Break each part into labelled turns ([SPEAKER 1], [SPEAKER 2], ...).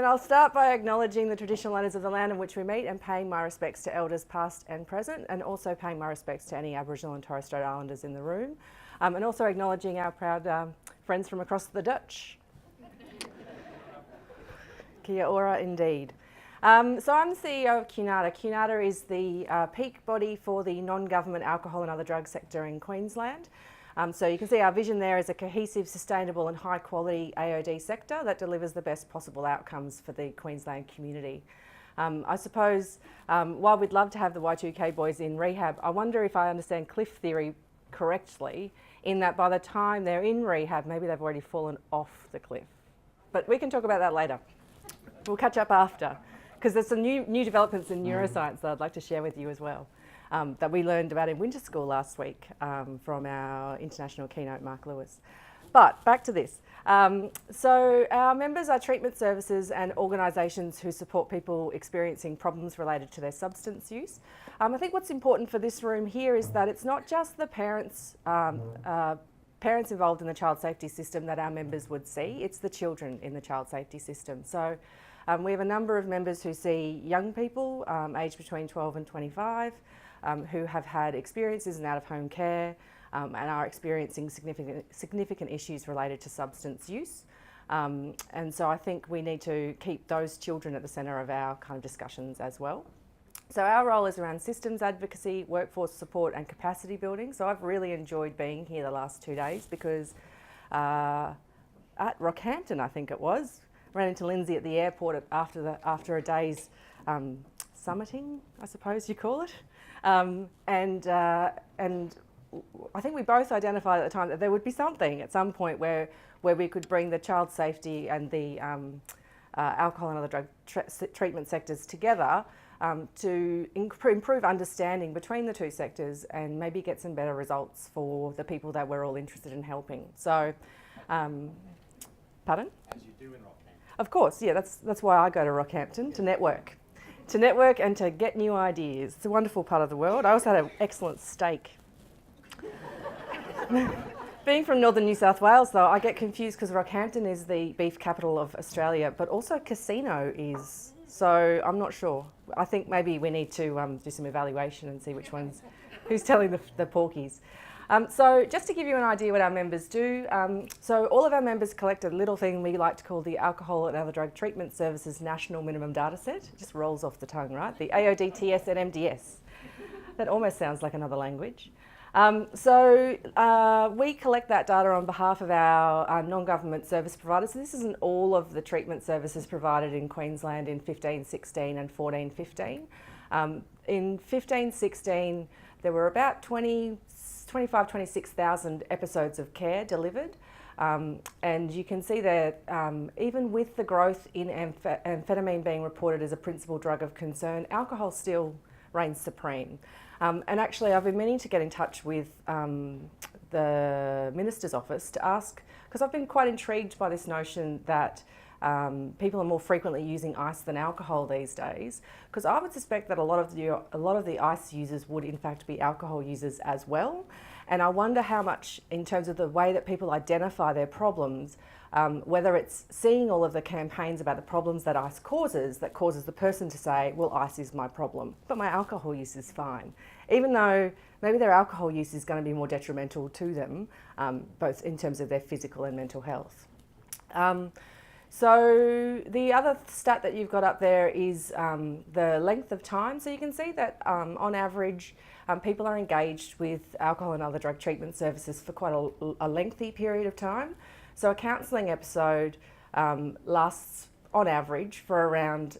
[SPEAKER 1] And I'll start by acknowledging the traditional owners of the land in which we meet and paying my respects to elders past and present, and also paying my respects to any Aboriginal and Torres Strait Islanders in the room, and also acknowledging our proud friends from across the Dutch. Kia ora indeed. So I'm the CEO of QNADA. QNADA is the peak body for the non-government alcohol and other drug sector in Queensland. So you can see our vision there is a cohesive, sustainable and high quality AOD sector that delivers the best possible outcomes for the Queensland community. I suppose while we'd love to have the Y2K boys in rehab, I wonder if I understand cliff theory correctly, in that by the time they're in rehab, maybe they've already fallen off the cliff. But we can talk about that later. We'll catch up after, because there's some new developments in neuroscience that I'd like to share with you as well, that we learned about in winter school last week from our international keynote, Mark Lewis. But back to this. So our members are treatment services and organisations who support people experiencing problems related to their substance use. I think what's important for this room here is that it's not just the parents involved in the child safety system that our members would see, it's the children in the child safety system. So we have a number of members who see young people aged between 12 and 25 who have had experiences in out-of-home care and are experiencing significant issues related to substance use. And so I think we need to keep those children at the centre of our kind of discussions as well. So our role is around systems advocacy, workforce support and capacity building. So I've really enjoyed being here the last 2 days because at Rockhampton, I think it was, ran into Lindsay at the airport after a day's summiting, I suppose you call it. And I think we both identified at the time that there would be something at some point where we could bring the child safety and the alcohol and other drug treatment sectors together to improve understanding between the two sectors and maybe get some better results for the people that we're all interested in helping. So, pardon?
[SPEAKER 2] As you do in Rockhampton.
[SPEAKER 1] Of course, yeah, that's why I go to Rockhampton, to network and to get new ideas. It's a wonderful part of the world. I also had an excellent steak. Being from northern New South Wales, though, I get confused because Rockhampton is the beef capital of Australia, but also Casino is. So I'm not sure. I think maybe we need to do some evaluation and see which ones, who's telling the porkies. So just to give you an idea what our members do, so all of our members collect a little thing we like to call the Alcohol and Other Drug Treatment Services National Minimum Data Set. It just rolls off the tongue, right? The AOD, TS and MDS. That almost sounds like another language. So we collect that data on behalf of our non-government service providers. So this isn't all of the treatment services provided in Queensland in 15-16 and 14-15. In 15-16, there were about 26,000 episodes of care delivered. And you can see that even with the growth in amphetamine being reported as a principal drug of concern, alcohol still reigns supreme. And actually, I've been meaning to get in touch with the Minister's office to ask, because I've been quite intrigued by this notion that people are more frequently using ice than alcohol these days, because I would suspect that a lot of the ice users would in fact be alcohol users as well. And I wonder how much, in terms of the way that people identify their problems, whether it's seeing all of the campaigns about the problems that ice causes, that causes the person to say, well, ice is my problem, but my alcohol use is fine. Even though maybe their alcohol use is going to be more detrimental to them, both in terms of their physical and mental health. So the other stat that you've got up there is the length of time. So you can see that on average, people are engaged with alcohol and other drug treatment services for quite a lengthy period of time. So a counselling episode lasts on average for around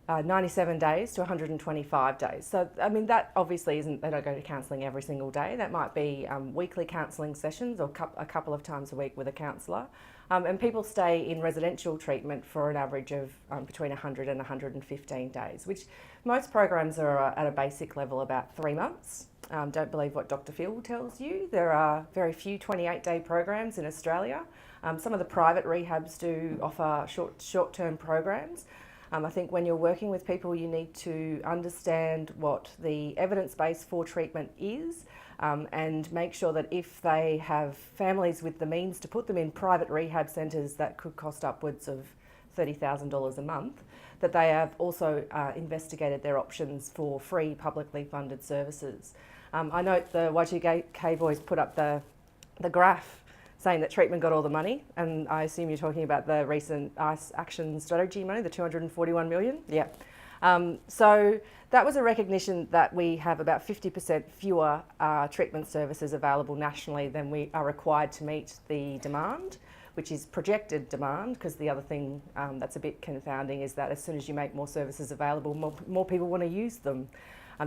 [SPEAKER 1] 97 days to 125 days. So, I mean, that obviously isn't, they don't go to counselling every single day. That might be weekly counselling sessions or a couple of times a week with a counsellor. And people stay in residential treatment for an average of between 100 and 115 days, which most programs are at a basic level about 3 months. Don't believe what Dr. Phil tells you. There are very few 28-day programs in Australia. Some of the private rehabs do offer short-term programs. I think when you're working with people, you need to understand what the evidence base for treatment is, and make sure that if they have families with the means to put them in private rehab centres, that could cost upwards of $30,000 a month, that they have also investigated their options for free publicly funded services. I note the Y2K boys put up the graph saying that treatment got all the money, and I assume you're talking about the recent ICE action strategy money, the 241 million. Yeah. So that was a recognition that we have about 50% fewer treatment services available nationally than we are required to meet the demand, which is projected demand, because the other thing that's a bit confounding is that as soon as you make more services available, more people want to use them.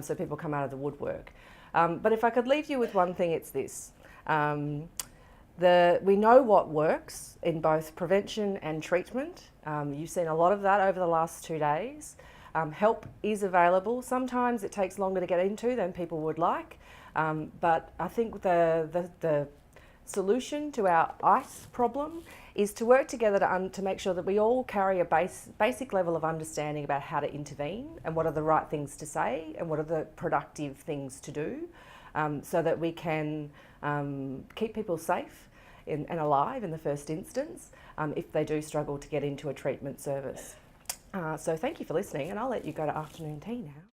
[SPEAKER 1] So people come out of the woodwork. But if I could leave you with one thing, it's this. We know what works in both prevention and treatment. You've seen a lot of that over the last 2 days. Help is available. Sometimes it takes longer to get into than people would like, but I think the solution to our ICE problem is to work together to make sure that we all carry a basic level of understanding about how to intervene and what are the right things to say and what are the productive things to do, so that we can keep people safe and alive in the first instance if they do struggle to get into a treatment service. So thank you for listening, and I'll let you go to afternoon tea now.